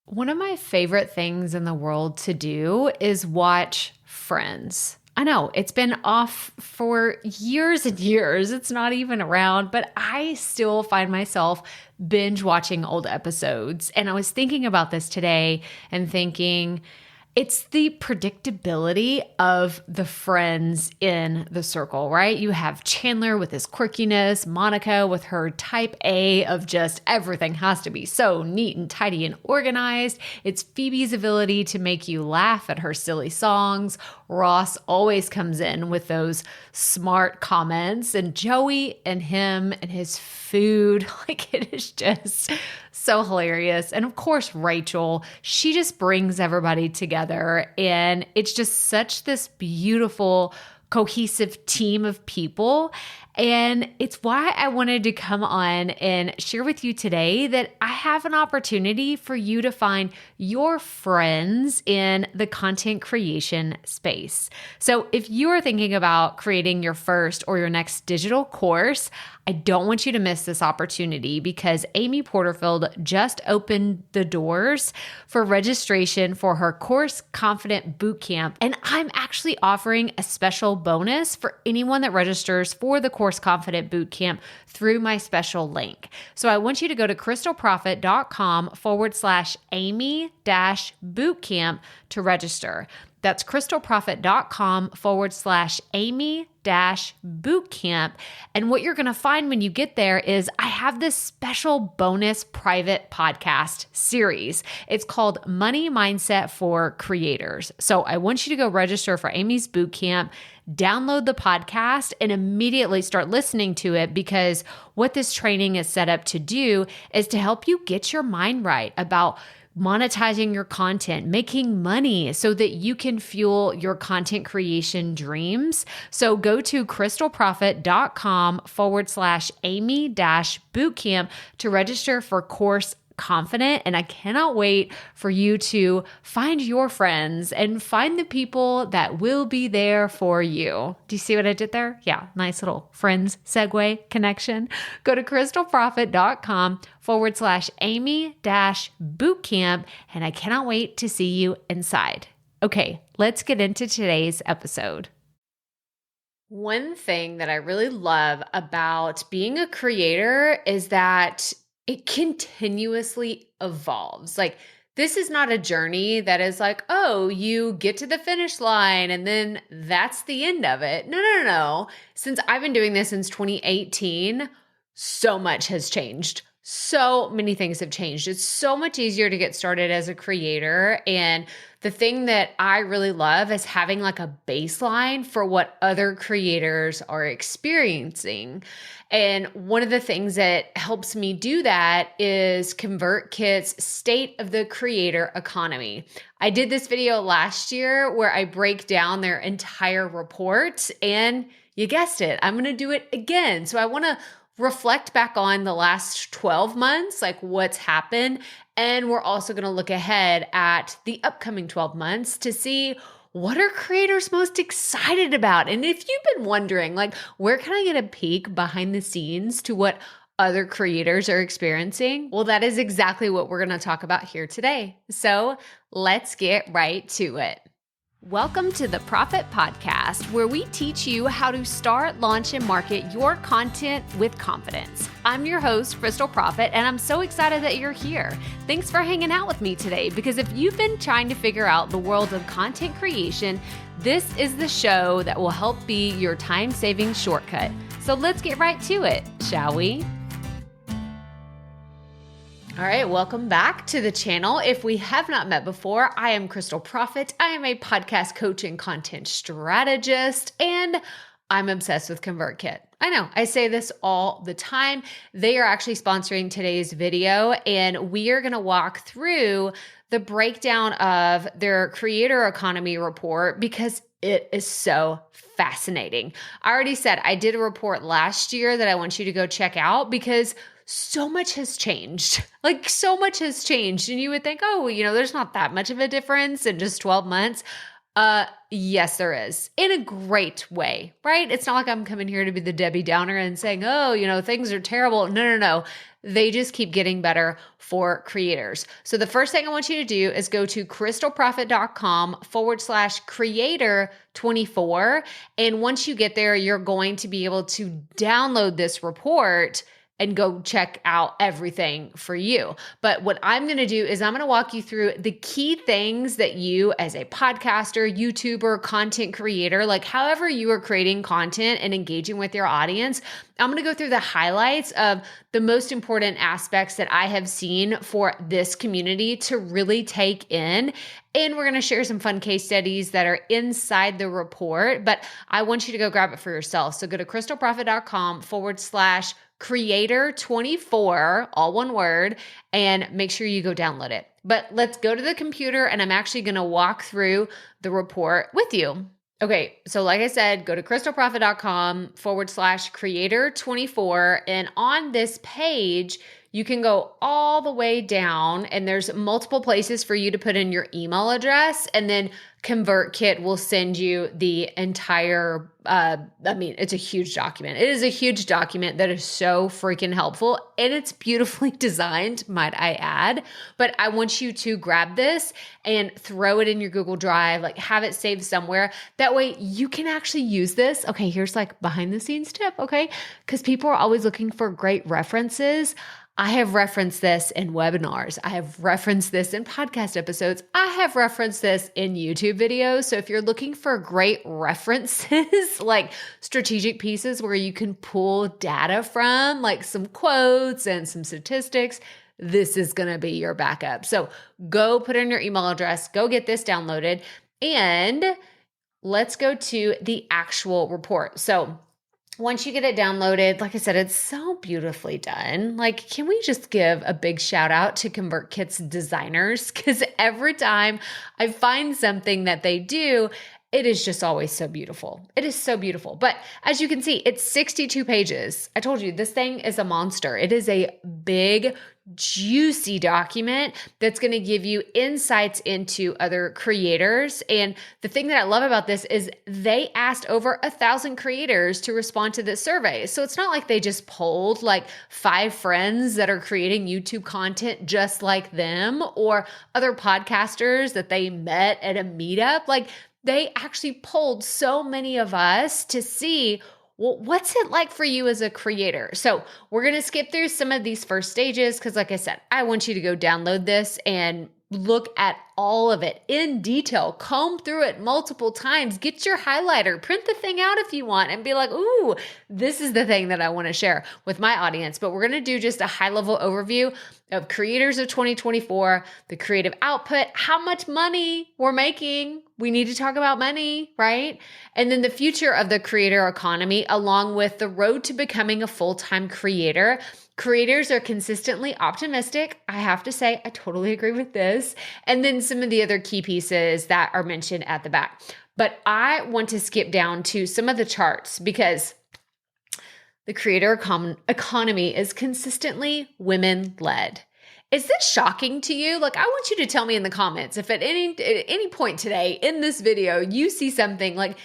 One of my favorite things in the world to do is watch Friends. I know it's been off for years and years. It's not even around, but I still find myself binge watching old episodes. And I was thinking about this today and thinking, it's the predictability of the friends in the circle, right? You have Chandler with his quirkiness, Monica with her type A of just everything has to be so neat and tidy and organized. It's Phoebe's ability to make you laugh at her silly songs. Ross always comes in with those smart comments, and Joey and him and his food, like it is just so hilarious. And of course, Rachel, she just brings everybody together, and it's just such this beautiful, cohesive team of people. And it's why I wanted to come on and share with you today that I have an opportunity for you to find your friends in the content creation space. So if you are thinking about creating your first or your next digital course, I don't want you to miss this opportunity because Amy Porterfield just opened the doors for registration for her Course Confident Bootcamp. And I'm actually offering a special bonus for anyone that registers for the Course Confident Bootcamp through my special link. So I want you to go to crystalprofit.com/Amy-bootcamp to register. That's crystalprofit.com/Amy-bootcamp. And what you're going to find when you get there is I have this special bonus private podcast series. It's called Money Mindset for Creators. So I want you to go register for Amy's bootcamp, download the podcast, and immediately start listening to it, because what this training is set up to do is to help you get your mind right about monetizing your content, making money so that you can fuel your content creation dreams. So go to crystalprofit.com/Amy-bootcamp to register for Course Confident. And I cannot wait for you to find your friends and find the people that will be there for you. Do you see what I did there? Yeah, nice little friends segue connection. Go to crystalprofit.com/Amy-bootcamp. And I cannot wait to see you inside. Okay, let's get into today's episode. One thing that I really love about being a creator is that it continuously evolves. Like, this is not a journey that is like, oh, you get to the finish line and then that's the end of it. No. Since I've been doing this since 2018, so much has changed. So many things have changed. It's so much easier to get started as a creator. And the thing that I really love is having like a baseline for what other creators are experiencing. And one of the things that helps me do that is ConvertKit's State of the Creator Economy. I did this video last year where I break down their entire report, and you guessed it, I'm going to do it again. So I want to reflect back on the last 12 months, like what's happened. And we're also going to look ahead at the upcoming 12 months to see what are creators most excited about. And if you've been wondering, like, where can I get a peek behind the scenes to what other creators are experiencing? Well, that is exactly what we're going to talk about here today. So let's get right to it. Welcome to the Profit Podcast, where we teach you how to start, launch, and market your content with confidence. I'm your host, Crystal Profit, and I'm so excited that you're here. Thanks for hanging out with me today, because if you've been trying to figure out the world of content creation, this is the show that will help be your time-saving shortcut. So let's get right to it, shall we? All right, welcome back to the channel. If we have not met before, I am Crystal Profit. I am a podcast coach and content strategist, and I'm obsessed with ConvertKit. I know, I say this all the time. They are actually sponsoring today's video, and we are going to walk through the breakdown of their creator economy report because it is so fascinating. I already said I did a report last year that I want you to go check out because so much has changed. Like, so much has changed. And you would think, oh, there's not that much of a difference in just 12 months. Yes, there is, in a great way, right? It's not like I'm coming here to be the Debbie Downer and saying, oh, things are terrible. No, no, no. They just keep getting better for creators. So the first thing I want you to do is go to crystalprofit.com/creator24. And once you get there, you're going to be able to download this report and go check out everything for you. But what I'm going to do is I'm going to walk you through the key things that you as a podcaster, YouTuber, content creator, like however you are creating content and engaging with your audience, I'm going to go through the highlights of the most important aspects that I have seen for this community to really take in. And we're going to share some fun case studies that are inside the report, but I want you to go grab it for yourself. So go to crystalprofit.com/creator24, all one word, and make sure you go download it. But let's go to the computer and I'm actually going to walk through the report with you. Okay, so like I said, go to crystalprofit.com/creator24. And on this page, you can go all the way down and there's multiple places for you to put in your email address, and then ConvertKit will send you the entire, it's a huge document. It is a huge document that is so freaking helpful and it's beautifully designed, might I add. But I want you to grab this and throw it in your Google Drive, like have it saved somewhere. That way you can actually use this. Okay, here's like behind the scenes tip, okay? Because people are always looking for great references. I have referenced this in webinars. I have referenced this in podcast episodes. I have referenced this in YouTube videos. So if you're looking for great references, like strategic pieces where you can pull data from, like some quotes and some statistics, this is going to be your backup. So go put in your email address, go get this downloaded, and let's go to the actual report. So once you get it downloaded, like I said, it's so beautifully done. Like, can we just give a big shout out to ConvertKit's designers? Because every time I find something that they do, it is just always so beautiful. It is so beautiful. But as you can see, it's 62 pages. I told you, this thing is a monster. It is a big, juicy document that's going to give you insights into other creators. And the thing that I love about this is they asked over 1,000 creators to respond to this survey. So it's not like they just polled like 5 friends that are creating YouTube content just like them, or other podcasters that they met at a meetup. Like, they actually polled so many of us to see, well, what's it like for you as a creator? So we're going to skip through some of these first stages because, like I said, I want you to go download this and look at all of it in detail, comb through it multiple times, get your highlighter, print the thing out if you want, and be like, ooh, this is the thing that I want to share with my audience. But we're going to do just a high-level overview of creators of 2024, the creative output, how much money we're making. We need to talk about money, right? And then the future of the creator economy, along with the road to becoming a full-time creator. Creators are consistently optimistic. I have to say, I totally agree with this. And then some of the other key pieces that are mentioned at the back. But I want to skip down to some of the charts because the creator economy is consistently women-led. Is this shocking to you? Like, I want you to tell me in the comments if at any point today in this video you see something like,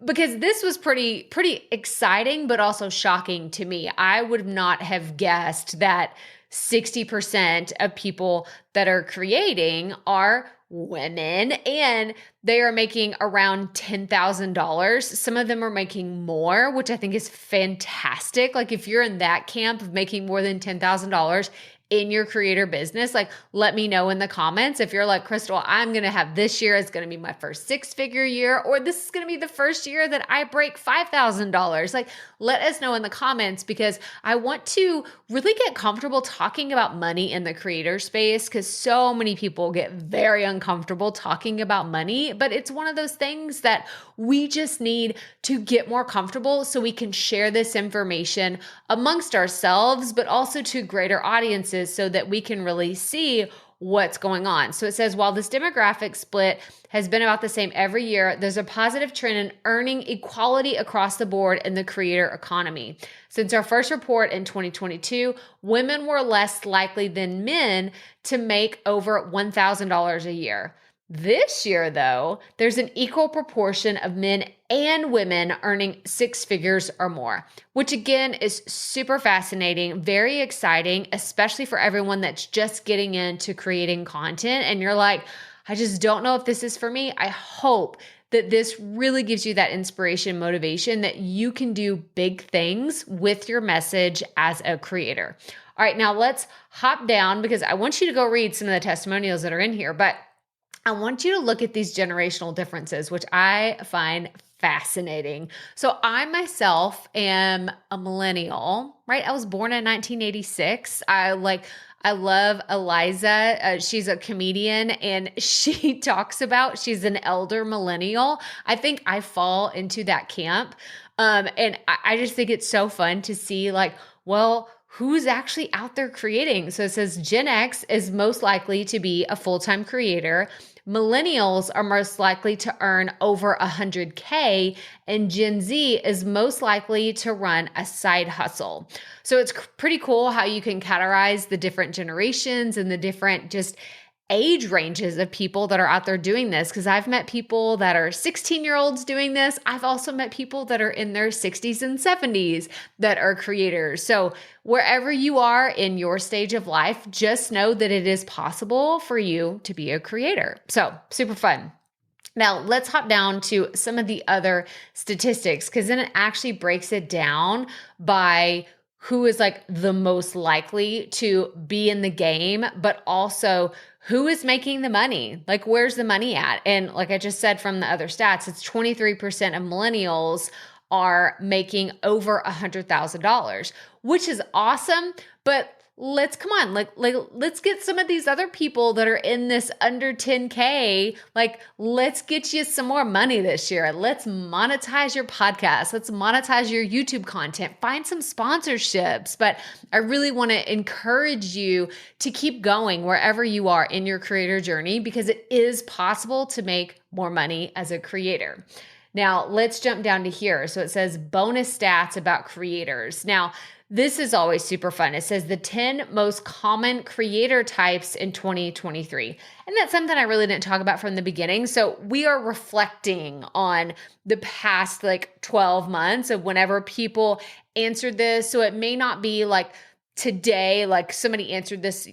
because this was pretty exciting, but also shocking to me. I would not have guessed that 60% of people that are creating are women, and they are making around $10,000. Some of them are making more, which I think is fantastic. Like, if you're in that camp of making more than $10,000 in your creator business, like, let me know in the comments. If you're like, Crystal, I'm going to have this year is going to be my first 6-figure year, or this is going to be the first year that I break $5,000. Like, let us know in the comments, because I want to really get comfortable talking about money in the creator space, because so many people get very uncomfortable talking about money, but it's one of those things that we just need to get more comfortable so we can share this information amongst ourselves, but also to greater audiences so that we can really see what's going on. So it says, while this demographic split has been about the same every year, there's a positive trend in earning equality across the board in the creator economy. Since our first report in 2022, women were less likely than men to make over $1,000 a year. This year, though, there's an equal proportion of men and women earning six figures or more, which again is super fascinating, very exciting, especially for everyone that's just getting into creating content. And you're like, I just don't know if this is for me. I hope that this really gives you that inspiration, motivation that you can do big things with your message as a creator. All right, now let's hop down because I want you to go read some of the testimonials that are in here, but I want you to look at these generational differences, which I find fascinating. So I myself am a millennial, right? I was born in 1986. I love Eliza. She's a comedian and she talks about she's an elder millennial. I think I fall into that camp. And I just think it's so fun to see well, who's actually out there creating. So it says Gen X is most likely to be a full-time creator. Millennials are most likely to earn over 100K, and Gen Z is most likely to run a side hustle. So it's pretty cool how you can categorize the different generations and the different just age ranges of people that are out there doing this, because I've met people that are 16-year-olds doing this. I've also met people that are in their 60s and 70s that are creators. So wherever you are in your stage of life, just know that it is possible for you to be a creator. So super fun. Now, let's hop down to some of the other statistics, because then it actually breaks it down by who is the most likely to be in the game, but also who is making the money? Where's the money at? And like I just said from the other stats, it's 23% of millennials are making over $100,000, which is awesome. But let's get some of these other people that are in this under 10K. Let's get you some more money this year. Let's monetize your podcast. Let's monetize your YouTube content. Find some sponsorships. But I really want to encourage you to keep going wherever you are in your creator journey, because it is possible to make more money as a creator. Now, let's jump down to here. So it says bonus stats about creators. Now, this is always super fun. It says the 10 most common creator types in 2023. And that's something I really didn't talk about from the beginning. So we are reflecting on the past 12 months of whenever people answered this. So it may not be today, somebody answered this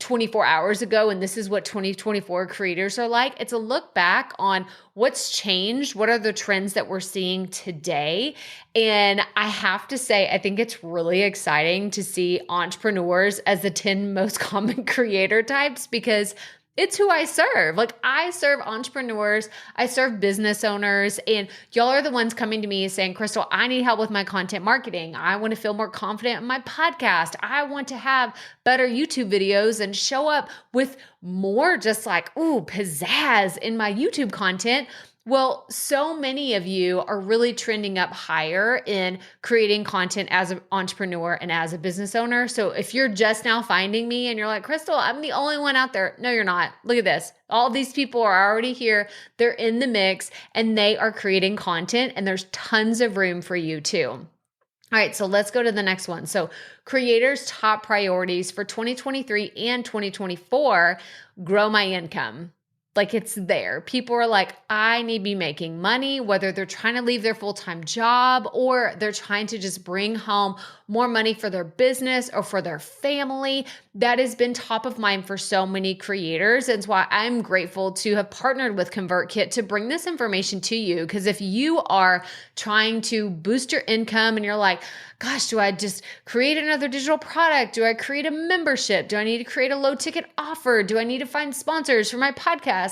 24 hours ago, and this is what 2024 creators are like. It's a look back on what's changed, what are the trends that we're seeing today. And I have to say, I think it's really exciting to see entrepreneurs as the 10 most common creator types, because it's who I serve. I serve entrepreneurs, I serve business owners, and y'all are the ones coming to me saying, Crystal, I need help with my content marketing. I want to feel more confident in my podcast. I want to have better YouTube videos and show up with more just pizzazz in my YouTube content. Well, so many of you are really trending up higher in creating content as an entrepreneur and as a business owner. So if you're just now finding me and you're like, Crystal, I'm the only one out there. No, you're not. Look at this. All these people are already here. They're in the mix and they are creating content, and there's tons of room for you too. All right, so let's go to the next one. So creators' top priorities for 2023 and 2024, grow my income. It's there. People are like, I need to be making money, whether they're trying to leave their full-time job or they're trying to just bring home more money for their business or for their family. That has been top of mind for so many creators. And it's why I'm grateful to have partnered with ConvertKit to bring this information to you. Because if you are trying to boost your income and you're like, gosh, do I just create another digital product? Do I create a membership? Do I need to create a low ticket offer? Do I need to find sponsors for my podcast?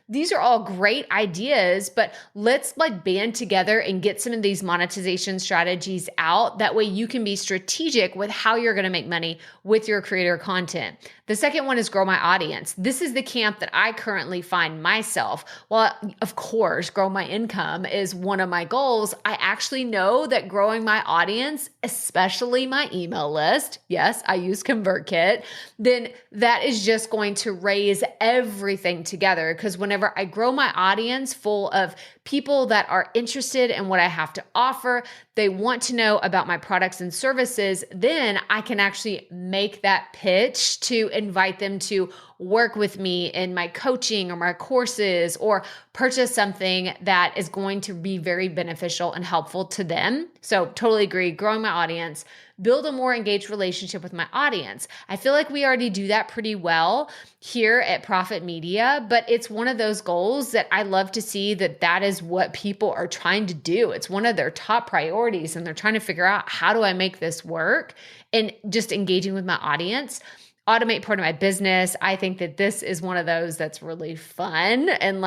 These are all great ideas, but let's band together and get some of these monetization strategies out. That way you can be strategic with how you're going to make money with your creator content. The second one is grow my audience. This is the camp that I currently find myself. Well, of course, grow my income is one of my goals. I actually know that growing my audience, especially my email list, yes, I use ConvertKit, then that is just going to raise everything together. Because whenever I grow my audience full of people that are interested in what I have to offer, they want to know about my products and services, then I can actually make that pitch to invite them to work with me in my coaching or my courses or purchase something that is going to be very beneficial and helpful to them. So totally agree. Growing my audience, build a more engaged relationship with my audience. I feel like we already do that pretty well here at Profit Media, but it's one of those goals that I love to see that is what people are trying to do. It's one of their top priorities, and they're trying to figure out, how do I make this work? And just engaging with my audience. Automate part of my business. I think that this is one of those that's really fun and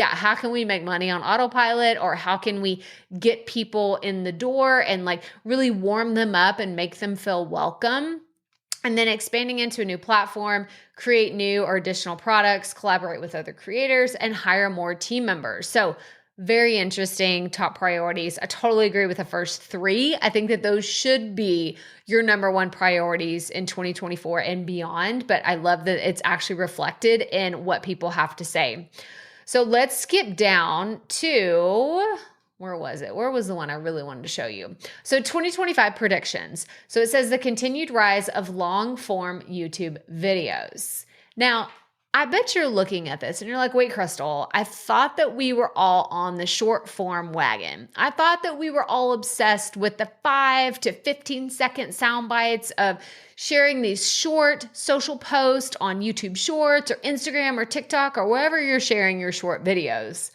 how can we make money on autopilot, or how can we get people in the door and really warm them up and make them feel welcome? And then expanding into a new platform, create new or additional products, collaborate with other creators, and hire more team members. So very interesting top priorities. I totally agree with the first three. I think that those should be your number one priorities in 2024 and beyond, but I love that it's actually reflected in what people have to say. So let's skip down to, where was it? Where was the one I really wanted to show you? So 2025 predictions. So it says the continued rise of long form YouTube videos. Now, I bet you're looking at this and you're like, wait, Crystal, I thought that we were all on the short form wagon. I thought that we were all obsessed with the 5 to 15-second sound bites of sharing these short social posts on YouTube Shorts or Instagram or TikTok or wherever you're sharing your short videos.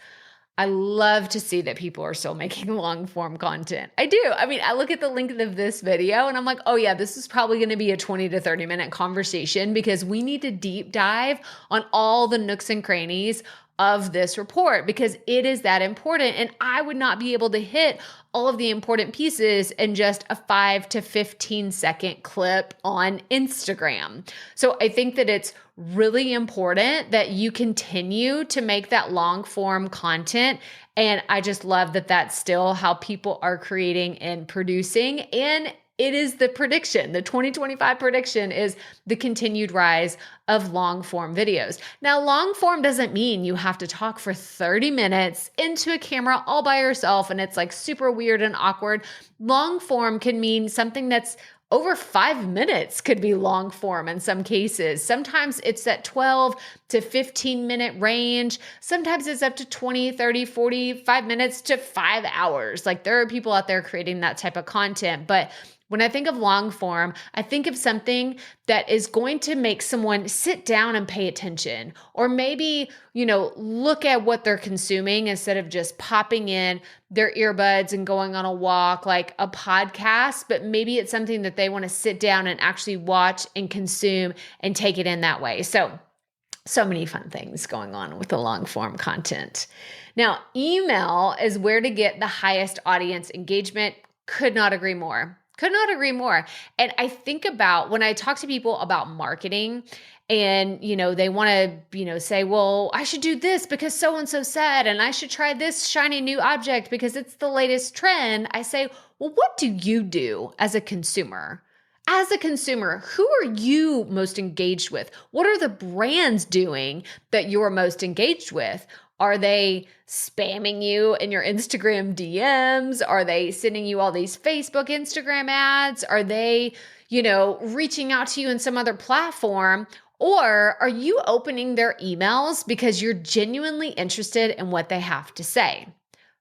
I love to see that people are still making long form content. I do. I mean, I look at the link of this video and I'm like, oh yeah, this is probably going to be a 20 to 30 minute conversation because we need to deep dive on all the nooks and crannies of this report because it is that important. And I would not be able to hit all of the important pieces in just a 5 to 15-second clip on Instagram. So I think that it's really important that you continue to make that long form content. And I just love that that's still how people are creating and producing. And it is the prediction. The 2025 prediction is the continued rise of long form videos. Now, long form doesn't mean you have to talk for 30 minutes into a camera all by yourself and it's super weird and awkward. Long form can mean something that's over 5 minutes could be long form in some cases. Sometimes it's that 12 to 15 minute range. Sometimes it's up to 20, 30, 45 minutes to 5 hours. There are people out there creating that type of content. But when I think of long form, I think of something that is going to make someone sit down and pay attention, or maybe, look at what they're consuming instead of just popping in their earbuds and going on a walk like a podcast, but maybe it's something that they want to sit down and actually watch and consume and take it in that way. So many fun things going on with the long form content. Now, email is where to get the highest audience engagement. Could not agree more. Could not agree more. And I think about when I talk to people about marketing and, they want to, say, well, I should do this because so-and-so said, and I should try this shiny new object because it's the latest trend. I say, well, what do you do as a consumer? As a consumer, who are you most engaged with? What are the brands doing that you're most engaged with? Are they spamming you in your Instagram DMs? Are they sending you all these Facebook, Instagram ads? Are they, reaching out to you in some other platform? Or are you opening their emails because you're genuinely interested in what they have to say?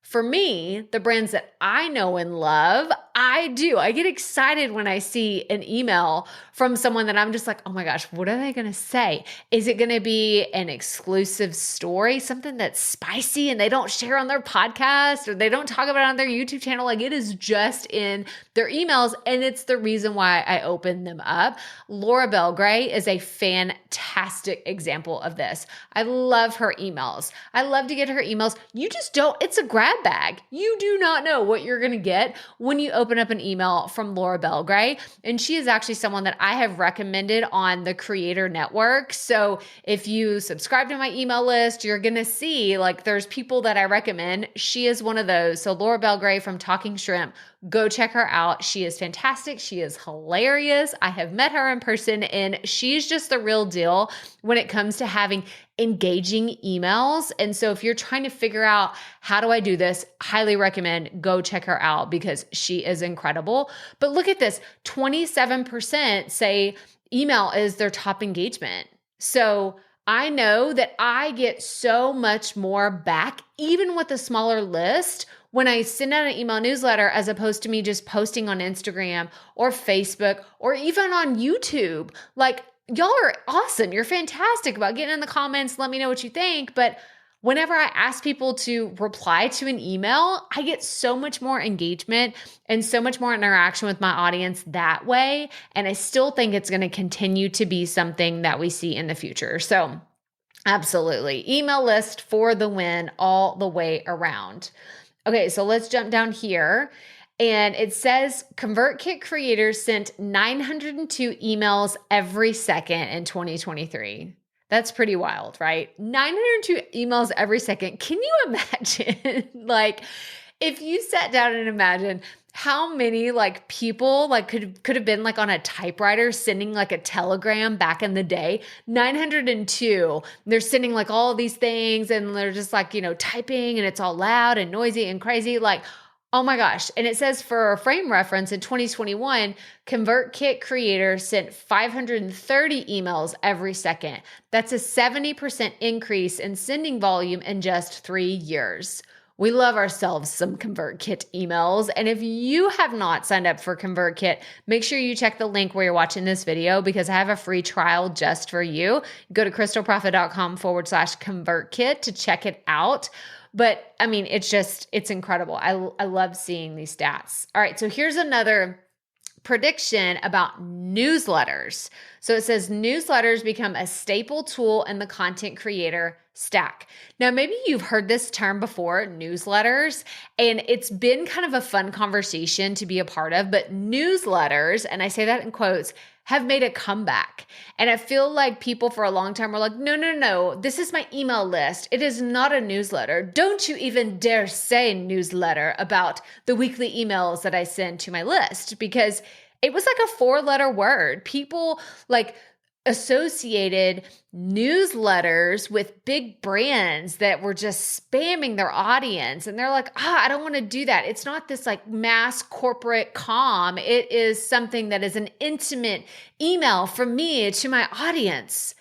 For me, the brands that I know and love, I get excited when I see an email from someone that I'm just like, oh my gosh, what are they going to say? Is it going to be an exclusive story, something that's spicy and they don't share on their podcast or they don't talk about it on their YouTube channel? It is just in their emails, and it's the reason why I open them up. Laura Belgray is a fantastic example of this. I love her emails. I love to get her emails. You just don't, it's a grab bag. You do not know what you're going to get when you open up an email from Laura Belgray. And she is actually someone that I have recommended on the Creator Network. So if you subscribe to my email list, you're going to see there's people that I recommend. She is one of those. So Laura Belgray from Talking Shrimp, go check her out. She is fantastic. She is hilarious. I have met her in person and she's just the real deal when it comes to having engaging emails. And so if you're trying to figure out how do I do this, highly recommend go check her out because she is incredible. But look at this, 27% say email is their top engagement. So I know that I get so much more back, even with a smaller list, when I send out an email newsletter, as opposed to me just posting on Instagram or Facebook or even on YouTube. Like, y'all are awesome. You're fantastic about getting in the comments. Let me know what you think. But whenever I ask people to reply to an email, I get so much more engagement and so much more interaction with my audience that way. And I still think it's going to continue to be something that we see in the future. So absolutely. Email list for the win all the way around. Okay, so let's jump down here. And it says ConvertKit creators sent 902 emails every second in 2023. That's pretty wild, right? 902 emails every second. Can you imagine? Like, if you sat down and imagine how many people could have been on a typewriter sending a telegram back in the day. 902. They're sending all of these things and they're just typing, and it's all loud and noisy and crazy. Oh my gosh. And it says, for a frame reference, in 2021, ConvertKit creators sent 530 emails every second. That's a 70% increase in sending volume in just 3 years. We love ourselves some ConvertKit emails. And if you have not signed up for ConvertKit, make sure you check the link where you're watching this video, because I have a free trial just for you. Go to crystalprofit.com/ConvertKit to check it out. But I mean, it's incredible. I love seeing these stats. All right, so here's another prediction about newsletters. So it says newsletters become a staple tool in the content creator stack. Now, maybe you've heard this term before, newsletters, and it's been kind of a fun conversation to be a part of, but newsletters, and I say that in quotes, have made a comeback. And I feel like people for a long time were like, no, this is my email list. It is not a newsletter. Don't you even dare say newsletter about the weekly emails that I send to my list, because it was like a 4-letter word. People associated newsletters with big brands that were just spamming their audience. And they're like, I don't want to do that. It's not this mass corporate comm. It is something that is an intimate email from me to my audience.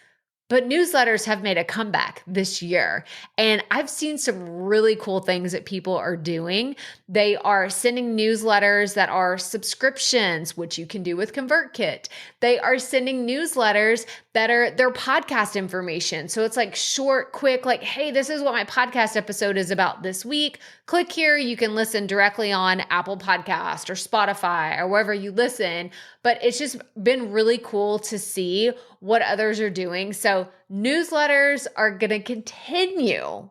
But newsletters have made a comeback this year. And I've seen some really cool things that people are doing. They are sending newsletters that are subscriptions, which you can do with ConvertKit. They are sending newsletters that are their podcast information. So it's short, quick, hey, this is what my podcast episode is about this week. Click here. You can listen directly on Apple Podcast or Spotify or wherever you listen. But it's just been really cool to see what others are doing. So newsletters are going to continue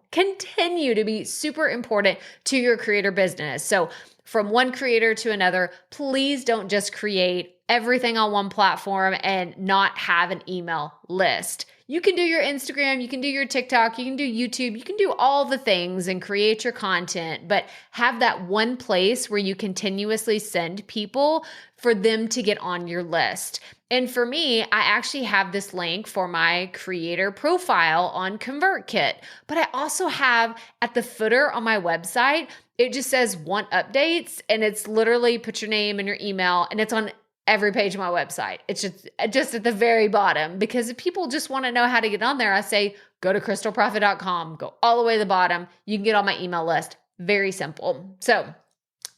to be super important to your creator business. So from one creator to another, please don't just create everything on one platform and not have an email list. You can do your Instagram, you can do your TikTok, you can do YouTube, you can do all the things and create your content, but have that one place where you continuously send people for them to get on your list. And for me, I actually have this link for my creator profile on ConvertKit, but I also have at the footer on my website, it just says want updates, and it's literally put your name and your email, and it's on every page of my website. It's just at the very bottom, because if people just want to know how to get on there, I say, go to crystalprofit.com, go all the way to the bottom. You can get on my email list. Very simple. So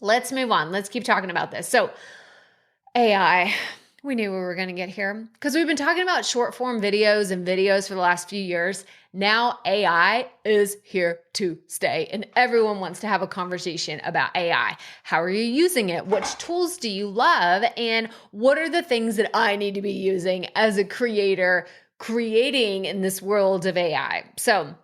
let's move on. Let's keep talking about this. So AI, we knew we were going to get here because we've been talking about short form videos and videos for the last few years. Now AI is here to stay, and everyone wants to have a conversation about AI. How are you using it? Which tools do you love? And what are the things that I need to be using as a creator creating in this world of AI? So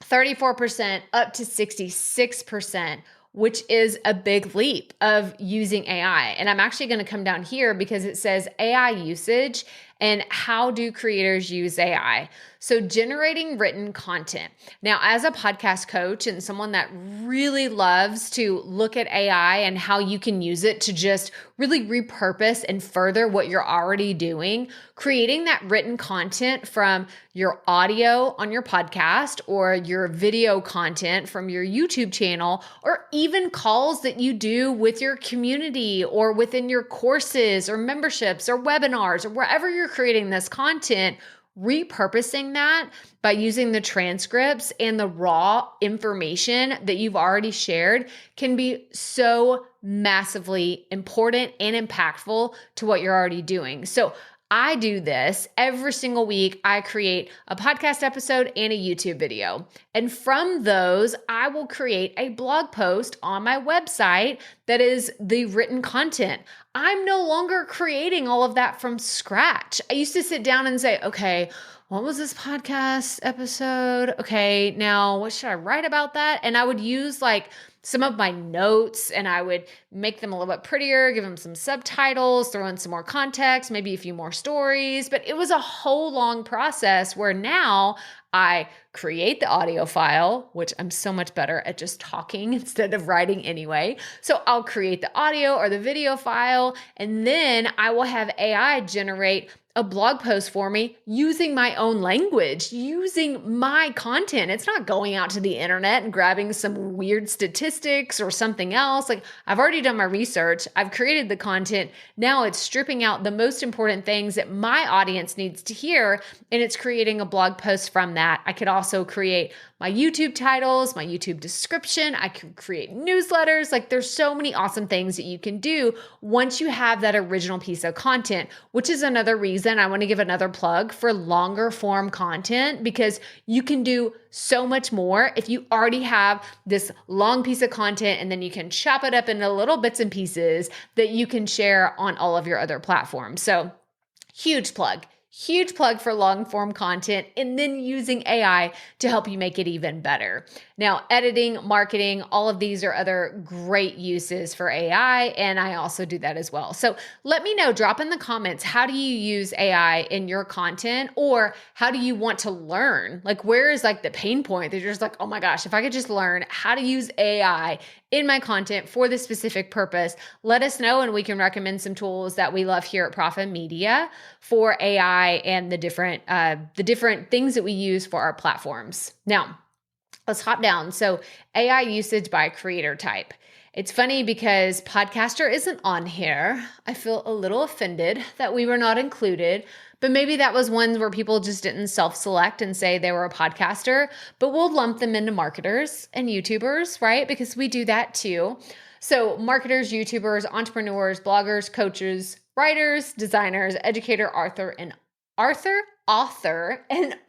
34% up to 66%, which is a big leap of using AI. And I'm actually going to come down here because it says AI usage and how do creators use AI. So generating written content. Now, as a podcast coach and someone that really loves to look at AI and how you can use it to just really repurpose and further what you're already doing, creating that written content from your audio on your podcast or your video content from your YouTube channel, or even calls that you do with your community or within your courses or memberships or webinars or wherever you're creating this content, repurposing that by using the transcripts and the raw information that you've already shared can be so massively important and impactful to what you're already doing. So I do this every single week. I create a podcast episode and a YouTube video. And from those, I will create a blog post on my website that is the written content. I'm no longer creating all of that from scratch. I used to sit down and say, okay, what was this podcast episode? Okay, now what should I write about that? And I would use like some of my notes and I would make them a little bit prettier, give them some subtitles, throw in some more context, maybe a few more stories. But it was a whole long process where now I create the audio file, which I'm so much better at just talking instead of writing anyway. So I'll create the audio or the video file, and then I will have AI generate a blog post for me using my own language, using my content. It's not going out to the internet and grabbing some weird statistics or something else. Like, I've already done my research. I've created the content. Now it's stripping out the most important things that my audience needs to hear, and it's creating a blog post from that. I could also create my YouTube titles, my YouTube description. I could create newsletters. Like, there's so many awesome things that you can do once you have that original piece of content, which is another reason I want to give another plug for longer form content, because you can do so much more if you already have this long piece of content, and then you can chop it up into little bits and pieces that you can share on all of your other platforms. So huge plug for long form content, and then using AI to help you make it even better. Now, editing, marketing, all of these are other great uses for AI, and I also do that as well. So let me know, drop in the comments, how do you use AI in your content, or how do you want to learn? Like, where is like the pain point that you're just like, oh my gosh, if I could just learn how to use AI in my content for this specific purpose, let us know, and we can recommend some tools that we love here at Profit Media for AI and the different things that we use for our platforms. Now, let's hop down. So AI usage by creator type. It's funny because podcaster isn't on here. I feel a little offended that we were not included, but maybe that was one where people just didn't self-select and say they were a podcaster, but we'll lump them into marketers and YouTubers, right? Because we do that too. So marketers, YouTubers, entrepreneurs, bloggers, coaches, writers, designers, educator, author, and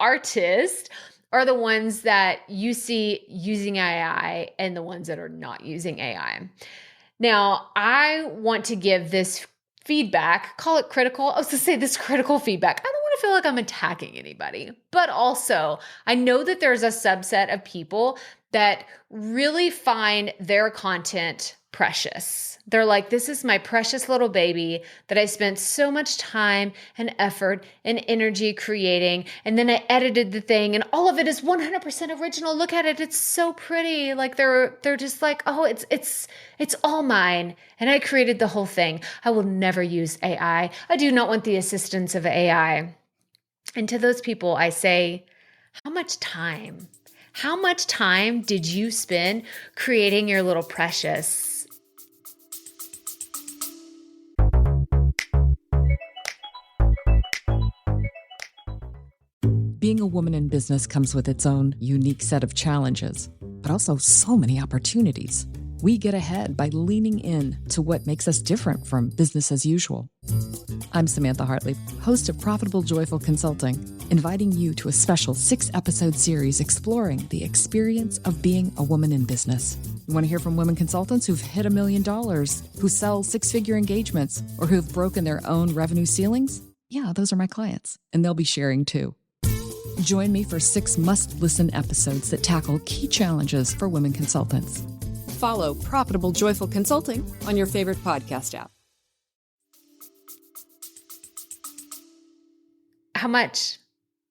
artist are the ones that you see using AI and the ones that are not using AI. Now, I want to give this feedback, call it critical. I was going to say this critical feedback. I don't want to feel like I'm attacking anybody, but also I know that there's a subset of people that really find their content precious. They're like, this is my precious little baby that I spent so much time and effort and energy creating. And then I edited the thing and all of it is 100% original. Look at it. It's so pretty. Like they're just like, oh, it's all mine. And I created the whole thing. I will never use AI. I do not want the assistance of AI. And to those people, I say, how much time did you spend creating your little precious? Being a woman in business comes with its own unique set of challenges, but also so many opportunities. We get ahead by leaning in to what makes us different from business as usual. I'm Samantha Hartley, host of Profitable Joyful Consulting, inviting you to a special 6-episode series exploring the experience of being a woman in business. You want to hear from women consultants who've hit $1 million, who sell 6-figure engagements, or who've broken their own revenue ceilings? Yeah, those are my clients, and they'll be sharing too. Join me for 6 must-listen episodes that tackle key challenges for women consultants. Follow Profitable Joyful Consulting on your favorite podcast app. How much?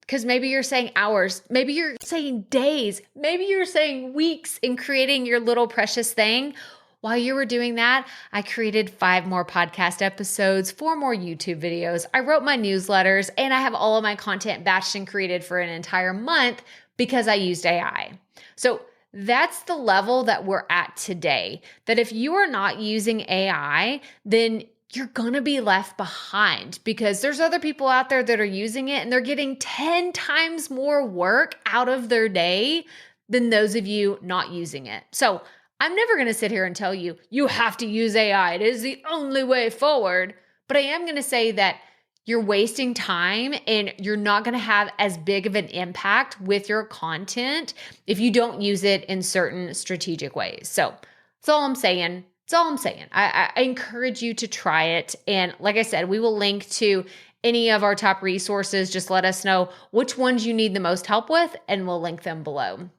Because maybe you're saying hours, maybe you're saying days, maybe you're saying weeks in creating your little precious thing. While you were doing that, I created 5 more podcast episodes, 4 more YouTube videos. I wrote my newsletters, and I have all of my content batched and created for an entire month because I used AI. So that's the level that we're at today. That if you are not using AI, then you're going to be left behind because there's other people out there that are using it and they're getting 10 times more work out of their day than those of you not using it. So I'm never going to sit here and tell you, you have to use AI. It is the only way forward. But I am going to say that you're wasting time and you're not going to have as big of an impact with your content if you don't use it in certain strategic ways. So that's all I'm saying. That's all I'm saying. I encourage you to try it. And like I said, we will link to any of our top resources. Just let us know which ones you need the most help with, and we'll link them below.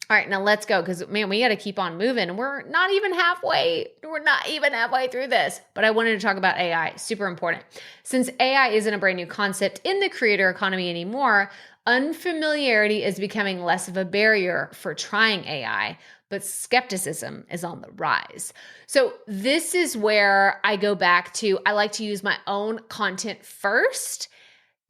All right, now let's go because, man, we got to keep on moving. We're not even halfway. We're not even halfway through this. But I wanted to talk about AI. Super important. Since AI isn't a brand new concept in the creator economy anymore, unfamiliarity is becoming less of a barrier for trying AI, but skepticism is on the rise. So this is where I go back to, I like to use my own content first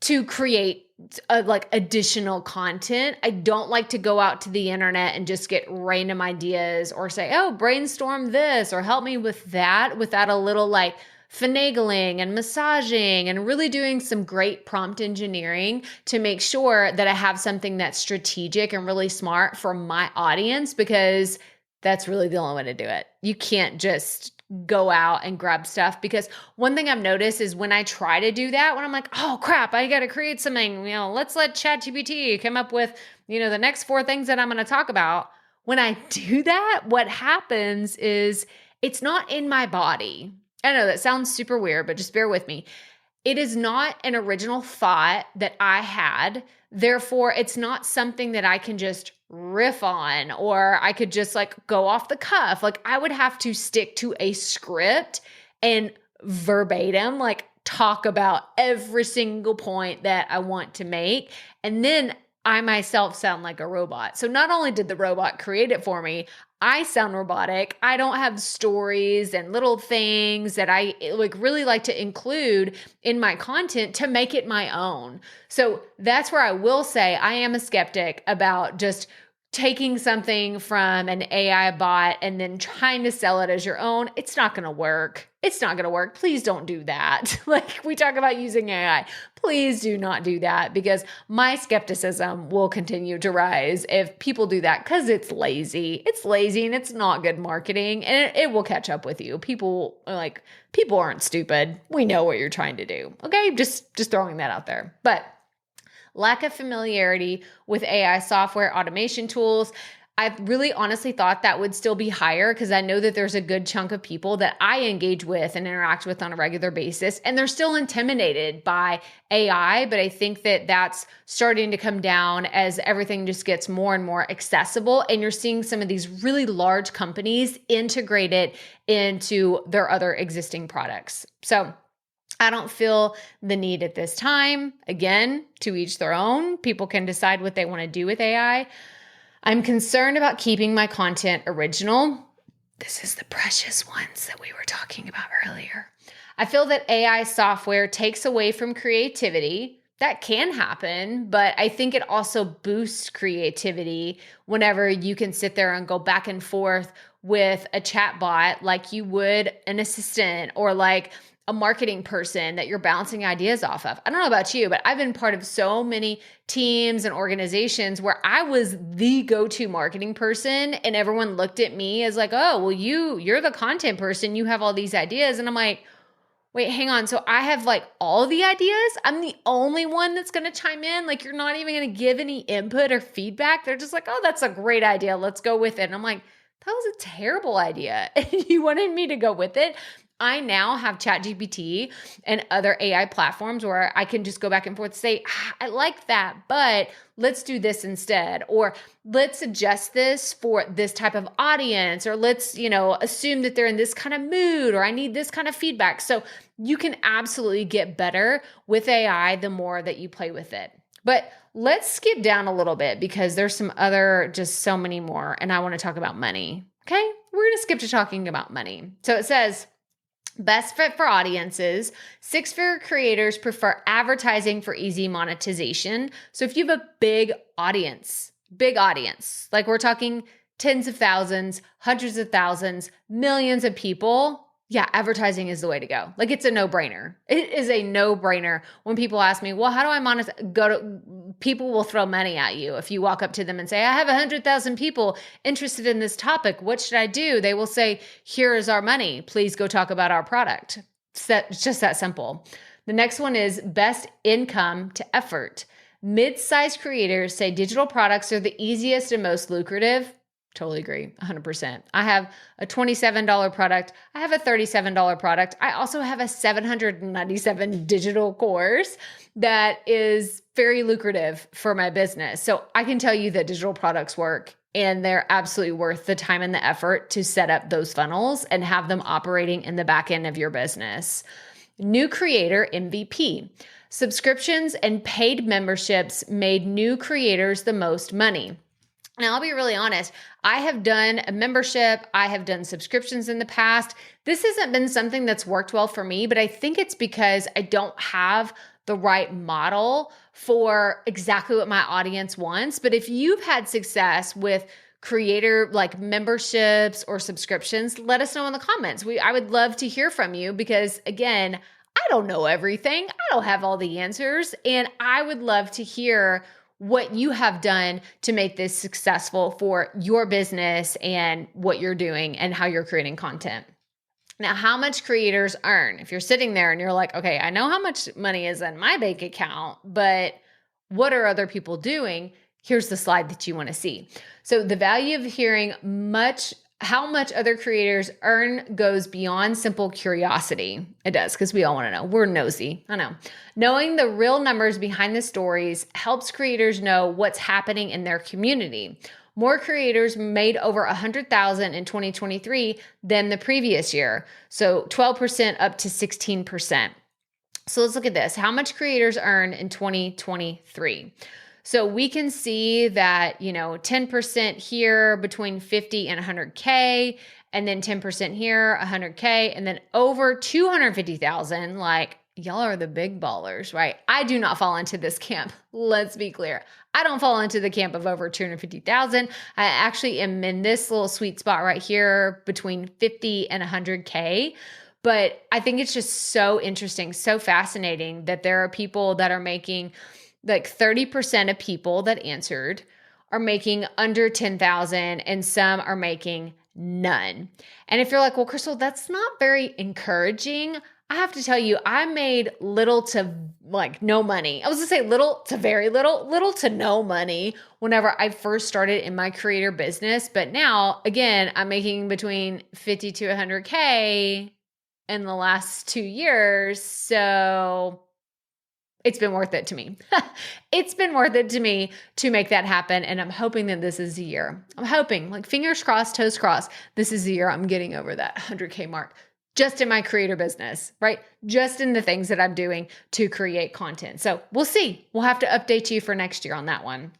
to create additional content. I don't like to go out to the internet and just get random ideas or say, oh, brainstorm this or help me with that without a little finagling and massaging and really doing some great prompt engineering to make sure that I have something that's strategic and really smart for my audience, because that's really the only way to do it. You can't just go out and grab stuff, because one thing I've noticed is when I try to do that, when I'm like, oh crap, I got to create something, let's let ChatGPT come up with, the next 4 things that I'm going to talk about. When I do that, what happens is it's not in my body. I know that sounds super weird, but just bear with me. It is not an original thought that I had. Therefore, it's not something that I can just riff on, or I could just go off the cuff. I would have to stick to a script and verbatim, talk about every single point that I want to make. And then I myself sound like a robot. So not only did the robot create it for me, I sound robotic. I don't have stories and little things that I really like to include in my content to make it my own. So that's where I will say I am a skeptic about just taking something from an AI bot and then trying to sell it as your own. It's not going to work. It's not going to work. Please don't do that. We talk about using AI. Please do not do that, because my skepticism will continue to rise if people do that, because it's lazy. It's lazy and it's not good marketing, and it will catch up with you. People aren't stupid. We know what you're trying to do. Okay. Just throwing that out there. But lack of familiarity with AI software automation tools, I really honestly thought that would still be higher, because I know that there's a good chunk of people that I engage with and interact with on a regular basis, and they're still intimidated by AI. But I think that that's starting to come down as everything just gets more and more accessible, and you're seeing some of these really large companies integrate it into their other existing products. So I don't feel the need at this time. Again, to each their own. People can decide what they want to do with AI. I'm concerned about keeping my content original. This is the precious ones that we were talking about earlier. I feel that AI software takes away from creativity. That can happen, but I think it also boosts creativity whenever you can sit there and go back and forth with a chat bot like you would an assistant, or a marketing person that you're bouncing ideas off of. I don't know about you, but I've been part of so many teams and organizations where I was the go-to marketing person, and everyone looked at me as oh, well, you're the content person. You have all these ideas. And I'm like, wait, hang on. So I have all the ideas. I'm the only one that's going to chime in. You're not even going to give any input or feedback. They're just oh, that's a great idea. Let's go with it. And I'm like, that was a terrible idea. And you wanted me to go with it. I now have ChatGPT and other AI platforms where I can just go back and forth and say, I like that, but let's do this instead. Or let's adjust this for this type of audience. Or let's, assume that they're in this kind of mood, or I need this kind of feedback. So you can absolutely get better with AI the more that you play with it. But let's skip down a little bit, because there's some other, just so many more. And I want to talk about money. Okay. We're going to skip to talking about money. So it says, best fit for audiences. 6-figure creators prefer advertising for easy monetization. So if you have a big audience, we're talking tens of thousands, hundreds of thousands, millions of people, Yeah, advertising is the way to go. Like it's a no-brainer. It is a no-brainer. When people ask me, well, how do I monetize? People will throw money at you. If you walk up to them and say, I have 100,000 people interested in this topic. What should I do? They will say, here is our money. Please go talk about our product. It's just that simple. The next one is best income to effort. Mid-sized creators say digital products are the easiest and most lucrative. Totally agree, 100%. I have a $27 product. I have a $37 product. I also have a 797 digital course that is very lucrative for my business. So I can tell you that digital products work and they're absolutely worth the time and the effort to set up those funnels and have them operating in the back end of your business. New creator MVP. Subscriptions and paid memberships made new creators the most money. Now, I'll be really honest. I have done a membership. I have done subscriptions in the past. This hasn't been something that's worked well for me, but I think it's because I don't have the right model for exactly what my audience wants. But if you've had success with creator like memberships or subscriptions, let us know in the comments. I would love to hear from you because again, I don't know everything. I don't have all the answers. And I would love to hear what you have done to make this successful for your business and what you're doing and how you're creating content. Now, how much creators earn? If you're sitting there and you're like, okay, I know how much money is in my bank account, but what are other people doing? Here's the slide that you want to see. So the value of hearing how much other creators earn goes beyond simple curiosity. It does, because we all want to know. We're nosy. I know. Knowing the real numbers behind the stories helps creators know what's happening in their community. More creators made over 100,000 in 2023 than the previous year. So 12% up to 16%. So let's look at this. How much creators earn in 2023? So we can see that, 10% here between 50 and 100K, and then 10% here, 100K, and then over 250,000. Like, y'all are the big ballers, right? I do not fall into this camp. Let's be clear. I don't fall into the camp of over 250,000. I actually am in this little sweet spot right here between 50 and 100K. But I think it's just so interesting, so fascinating that there are people that are making like 30% of people that answered are making under 10,000 and some are making none. And if you're like, well, Crystal, that's not very encouraging. I have to tell you, I made little to like no money. I was gonna say little to very little to no money whenever I first started in my creator business. But now, again, I'm making between 50 to 100K in the last 2 years. So it's been worth it to me. It's been worth it to me to make that happen. And I'm hoping that this is the year. I'm hoping, like fingers crossed, toes crossed, this is the year I'm getting over that 100K mark just in my creator business, right? Just in the things that I'm doing to create content. So we'll see. We'll have to update you for next year on that one.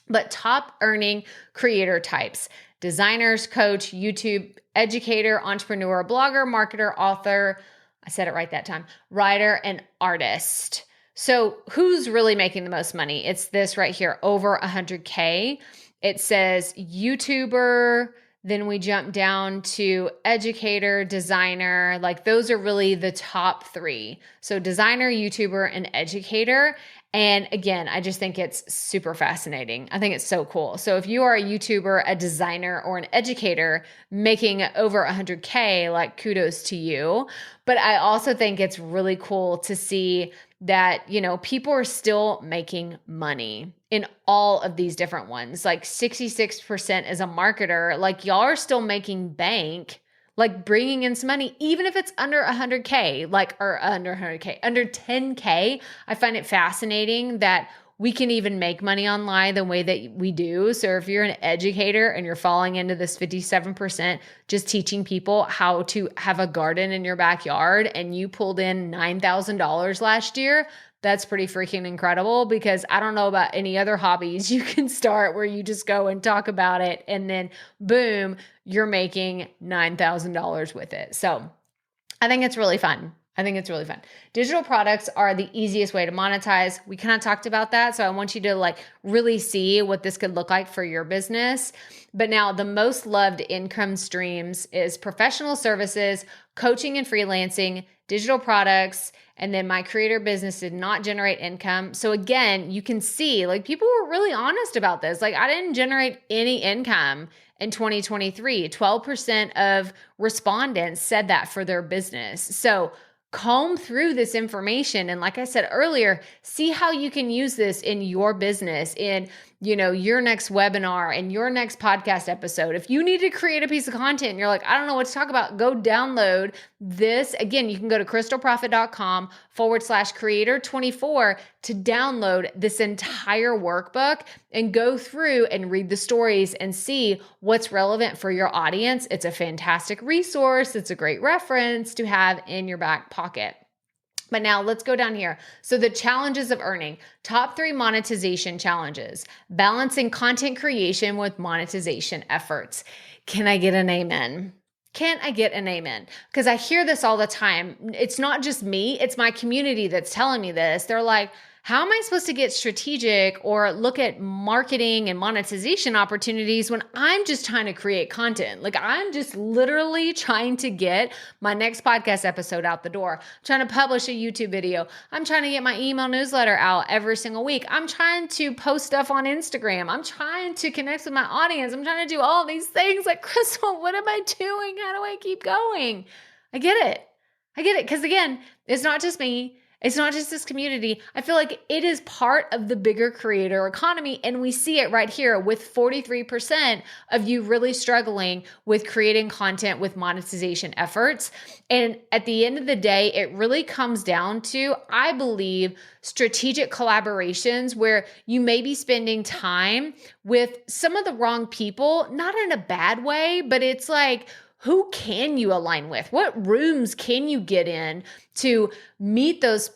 But top earning creator types: designers, coach, YouTube, educator, entrepreneur, blogger, marketer, author. I said it right that time. Writer and artist. So who's really making the most money? It's this right here, over 100K. It says YouTuber, then we jump down to educator, designer. Like those are really the top three. So designer, YouTuber, and educator. And again, I just think it's super fascinating. I think it's so cool. So if you are a YouTuber, a designer, or an educator making over 100K, like kudos to you. But I also think it's really cool to see that, people are still making money in all of these different ones. Like 66% as a marketer, like y'all are still making bank, like bringing in some money, even if it's under 100K, under 10K. I find it fascinating that we can even make money online the way that we do. So if you're an educator and you're falling into this 57%, just teaching people how to have a garden in your backyard, and you pulled in $9,000 last year, that's pretty freaking incredible, because I don't know about any other hobbies you can start where you just go and talk about it and then boom, you're making $9,000 with it. So I think it's really fun. I think it's really fun. Digital products are the easiest way to monetize. We kind of talked about that. So I want you to really see what this could look like for your business. But now the most loved income streams is professional services, coaching and freelancing, digital products, and then my creator business did not generate income. So again, you can see people were really honest about this. I didn't generate any income in 2023. 12% of respondents said that for their business. So comb through this information. And like I said earlier, see how you can use this in your business, in your next webinar and your next podcast episode. If you need to create a piece of content and you're like, I don't know what to talk about, go download this. Again, you can go to crystalprofit.com/creator24 to download this entire workbook and go through and read the stories and see what's relevant for your audience. It's a fantastic resource. It's a great reference to have in your back pocket. But now let's go down here. So the challenges of earning, top 3 monetization challenges, balancing content creation with monetization efforts. Can I get an amen? Can I get an amen? Because I hear this all the time. It's not just me, it's my community that's telling me this. They're like, how am I supposed to get strategic or look at marketing and monetization opportunities when I'm just trying to create content? I'm just literally trying to get my next podcast episode out the door. I'm trying to publish a YouTube video. I'm trying to get my email newsletter out every single week. I'm trying to post stuff on Instagram. I'm trying to connect with my audience. I'm trying to do all these things. Crystal, what am I doing? How do I keep going? I get it. Because again, it's not just me. It's not just this community. I feel like it is part of the bigger creator economy. And we see it right here with 43% of you really struggling with creating content with monetization efforts. And at the end of the day, it really comes down to, I believe, strategic collaborations where you may be spending time with some of the wrong people, not in a bad way, but it's who can you align with? What rooms can you get in to meet those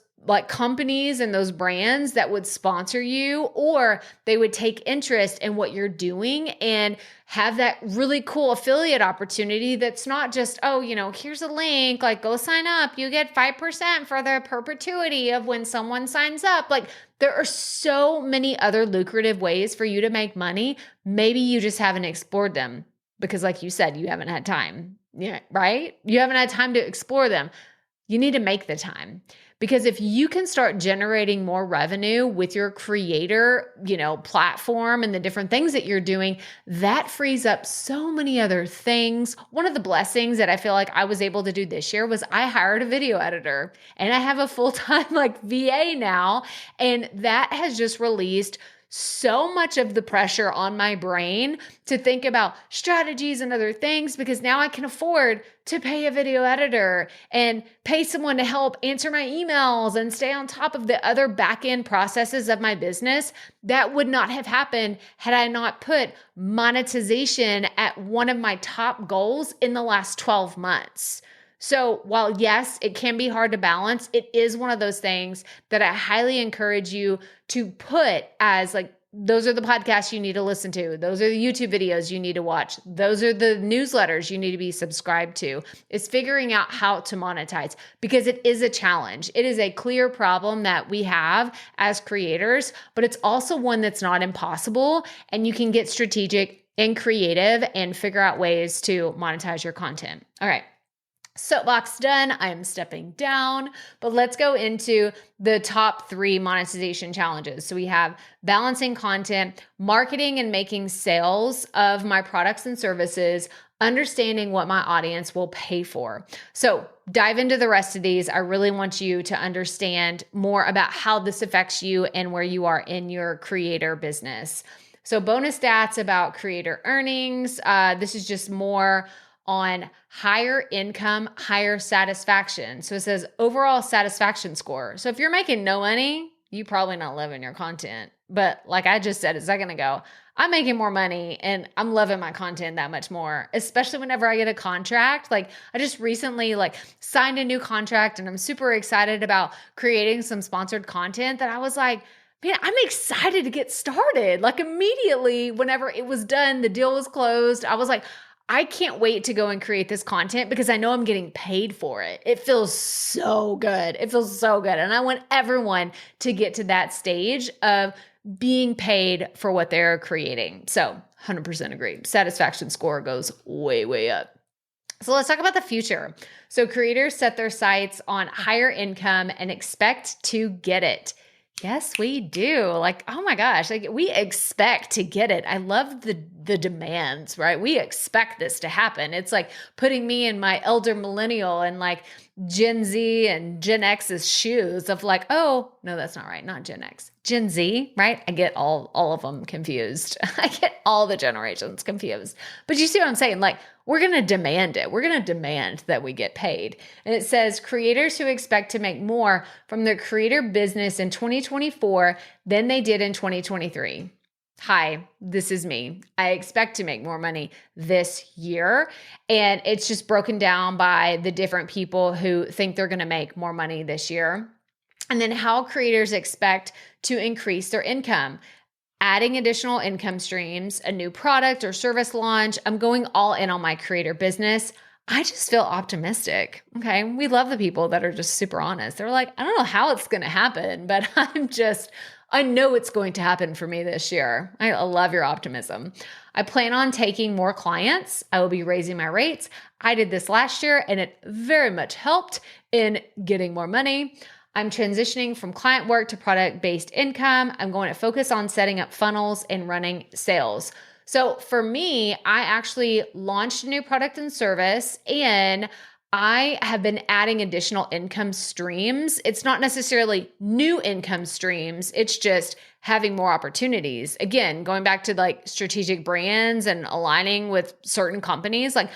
companies and those brands that would sponsor you, or they would take interest in what you're doing and have that really cool affiliate opportunity that's not just, here's a link, go sign up. You get 5% for the perpetuity of when someone signs up. There are so many other lucrative ways for you to make money. Maybe you just haven't explored them. Because like you said, you haven't had time, right? You haven't had time to explore them. You need to make the time. Because if you can start generating more revenue with your creator, platform and the different things that you're doing, that frees up so many other things. One of the blessings that I feel like I was able to do this year was I hired a video editor and I have a full-time VA now. And that has just released so much of the pressure on my brain to think about strategies and other things, because now I can afford to pay a video editor and pay someone to help answer my emails and stay on top of the other back-end processes of my business. That would not have happened had I not put monetization at one of my top goals in the last 12 months. So while yes, it can be hard to balance, it is one of those things that I highly encourage you to put as those are the podcasts you need to listen to. Those are the YouTube videos you need to watch. Those are the newsletters you need to be subscribed to. It's figuring out how to monetize, because it is a challenge. It is a clear problem that we have as creators, but it's also one that's not impossible, and you can get strategic and creative and figure out ways to monetize your content. All right. Soapbox done. I am stepping down, but let's go into the top 3 monetization challenges. So we have balancing content, marketing and making sales of my products and services, understanding what my audience will pay for. So dive into the rest of these. I really want you to understand more about how this affects you and where you are in your creator business. So bonus stats about creator earnings. This is just more on higher income, higher satisfaction. So it says overall satisfaction score. So if you're making no money, you probably not loving your content. But like I just said a second ago, I'm making more money and I'm loving my content that much more, especially whenever I get a contract. I just recently signed a new contract and I'm super excited about creating some sponsored content that I was like, man, I'm excited to get started. Immediately, whenever it was done, the deal was closed, I was like, I can't wait to go and create this content because I know I'm getting paid for it. It feels so good. It feels so good. And I want everyone to get to that stage of being paid for what they're creating. So 100% agree. Satisfaction score goes way, way up. So let's talk about the future. So creators set their sights on higher income and expect to get it. Yes, we do. Like, oh my gosh, like we expect to get it. I love the demands, right? We expect this to happen. It's like putting me in my elder millennial and like Gen Z and Gen X's shoes of like, oh, no, that's not right. Not Gen X, Gen Z, right? I get all of them confused. I get all the generations confused. But you see what I'm saying? Like, we're going to demand it. We're going to demand that we get paid. And it says creators who expect to make more from their creator business in 2024 than they did in 2023. Hi, this is me. I expect to make more money this year. And it's just broken down by the different people who think they're going to make more money this year. And then how creators expect to increase their income. Adding additional income streams, a new product or service launch. I'm going all in on my creator business. I just feel optimistic. Okay. We love the people that are just super honest. They're like, I don't know how it's going to happen, but I know it's going to happen for me this year. I love your optimism. I plan on taking more clients. I will be raising my rates. I did this last year and it very much helped in getting more money. I'm transitioning from client work to product-based income. I'm going to focus on setting up funnels and running sales. So for me, I actually launched a new product and service, and I have been adding additional income streams. It's not necessarily new income streams. It's just having more opportunities. Again, going back to like strategic brands and aligning with certain companies, like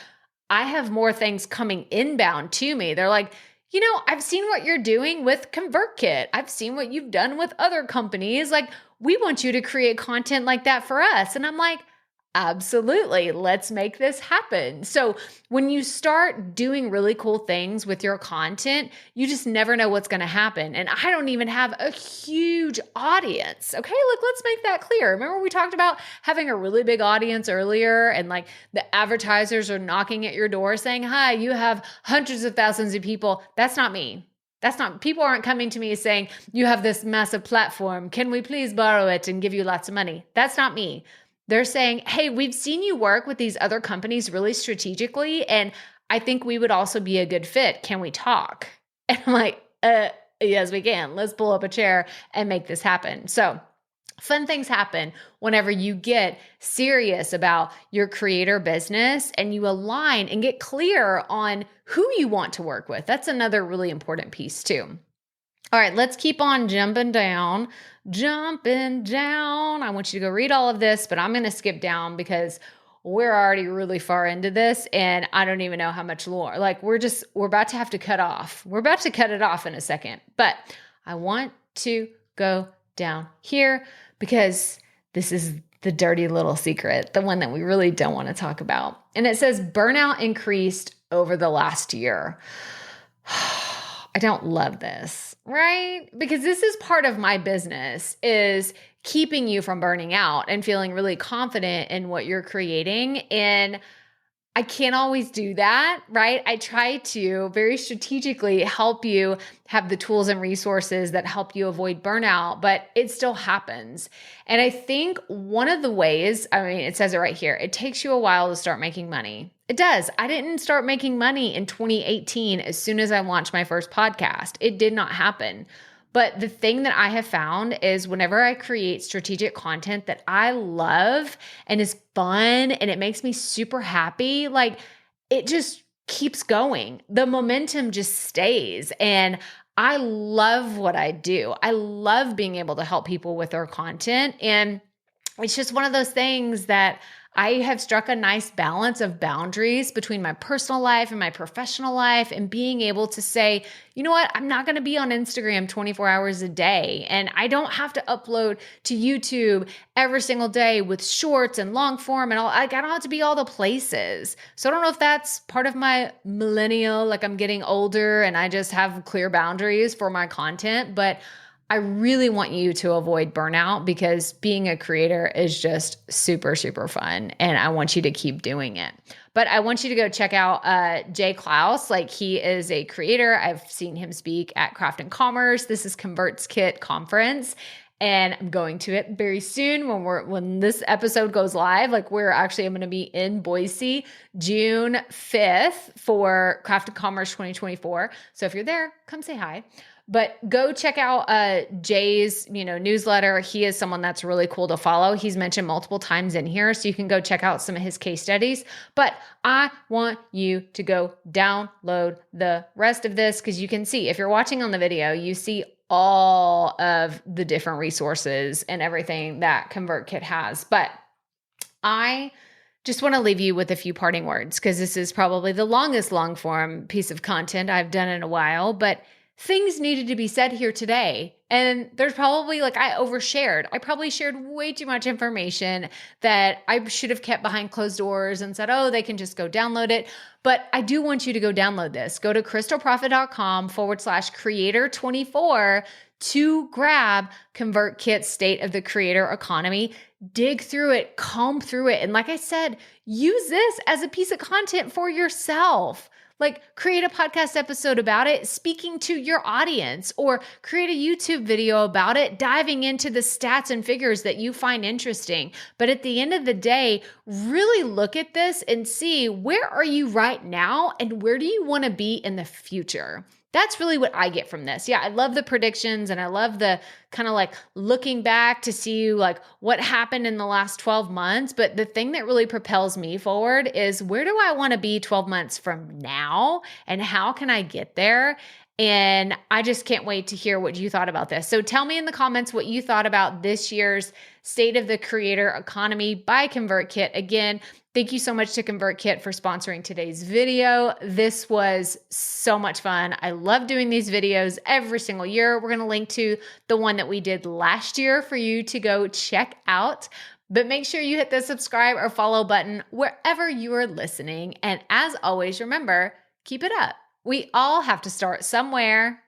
I have more things coming inbound to me. They're like, you know, I've seen what you're doing with ConvertKit. I've seen what you've done with other companies. Like, we want you to create content like that for us. And I'm like, absolutely. Let's make this happen. So when you start doing really cool things with your content, you just never know what's going to happen. And I don't even have a huge audience. Okay. Let's make that clear. Remember we talked about having a really big audience earlier, and like the advertisers are knocking at your door saying, hi, you have hundreds of thousands of people. That's not me. People aren't coming to me saying, you have this massive platform. Can we please borrow it and give you lots of money? That's not me. They're saying, hey, we've seen you work with these other companies really strategically, and I think we would also be a good fit. Can we talk? And I'm like, yes, we can. Let's pull up a chair and make this happen. So fun things happen whenever you get serious about your creator business and you align and get clear on who you want to work with. That's another really important piece too. All right, let's keep on jumping down. I want you to go read all of this, but I'm going to skip down because we're already really far into this and I don't even know how much more. Like we're about to have to cut off. We're about to cut it off in a second, but I want to go down here because this is the dirty little secret, the one that we really don't want to talk about. And it says burnout increased over the last year. I don't love this, right? Because this is part of my business, is keeping you from burning out and feeling really confident in what you're creating. And I can't always do that, right? I try to very strategically help you have the tools and resources that help you avoid burnout, but it still happens. And I think one of the ways, it says it right here, it takes you a while to start making money. It does. I didn't start making money in 2018 as soon as I launched my first podcast. It did not happen. But the thing that I have found is whenever I create strategic content that I love and is fun and it makes me super happy, like it just keeps going. The momentum just stays. And I love what I do. I love being able to help people with their content. And it's just one of those things that I have struck a nice balance of boundaries between my personal life and my professional life, and being able to say, you know what, I'm not going to be on Instagram 24 hours a day. And I don't have to upload to YouTube every single day with shorts and long form and all. I don't have to be all the places. So I don't know if that's part of my millennial, like I'm getting older and I just have clear boundaries for my content, but I really want you to avoid burnout because being a creator is just super, super fun. And I want you to keep doing it. But I want you to go check out Jay Klaus. Like, he is a creator. I've seen him speak at Craft and Commerce. This is ConvertKit conference. And I'm going to it very soon when this episode goes live. Like, I'm going to be in Boise June 5th for Craft and Commerce 2024. So if you're there, come say hi. But go check out Jay's, newsletter. He is someone that's really cool to follow. He's mentioned multiple times in here, so you can go check out some of his case studies. But I want you to go download the rest of this, because you can see, if you're watching on the video, you see all of the different resources and everything that ConvertKit has. But I just want to leave you with a few parting words, because this is probably the longest long form piece of content I've done in a while, but things needed to be said here today. And there's probably, I overshared. I probably shared way too much information that I should have kept behind closed doors and said, oh, they can just go download it. But I do want you to go download this. Go to crystalprofit.com/creator24 to grab ConvertKit's State of the Creator Economy. Dig through it, comb through it. And like I said, use this as a piece of content for yourself. Create a podcast episode about it, speaking to your audience, or create a YouTube video about it, diving into the stats and figures that you find interesting. But at the end of the day, really look at this and see, where are you right now and where do you want to be in the future? That's really what I get from this. Yeah, I love the predictions, and I love the kind of looking back to see what happened in the last 12 months. But the thing that really propels me forward is, where do I want to be 12 months from now, and how can I get there? And I just can't wait to hear what you thought about this. So tell me in the comments what you thought about this year's State of the Creator Economy by ConvertKit. Again, thank you so much to ConvertKit for sponsoring today's video. This was so much fun. I love doing these videos every single year. We're going to link to the one that we did last year for you to go check out. But make sure you hit the subscribe or follow button wherever you are listening. And as always, remember, keep it up. We all have to start somewhere.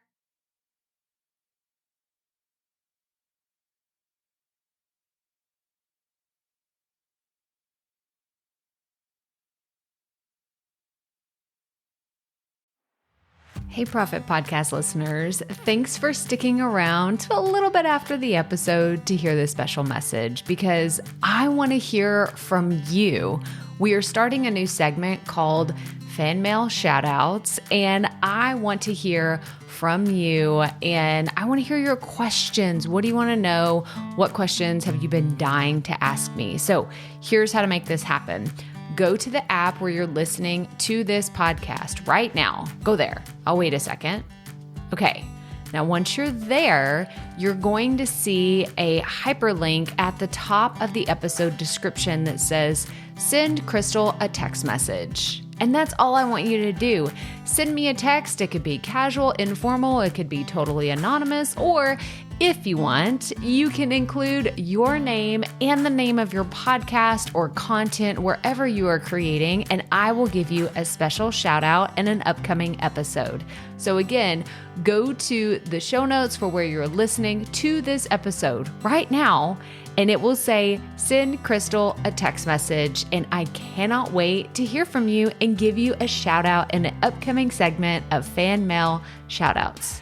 Hey, Profit Podcast listeners, thanks for sticking around to a little bit after the episode to hear this special message, because I want to hear from you. We are starting a new segment called Fan Mail Shoutouts, and I want to hear from you, and I want to hear your questions. What do you want to know? What questions have you been dying to ask me? So here's how to make this happen. Go to the app where you're listening to this podcast right now. Go there. I'll wait a second. Okay. Now, once you're there, you're going to see a hyperlink at the top of the episode description that says, send Crystal a text message. And that's all I want you to do. Send me a text. It could be casual, informal. It could be totally anonymous. Or if you want, you can include your name and the name of your podcast or content wherever you are creating, and I will give you a special shout out in an upcoming episode. So again, go to the show notes for where you're listening to this episode right now, and it will say, send Crystal a text message. And I cannot wait to hear from you and give you a shout out in an upcoming segment of Fan Mail Shoutouts.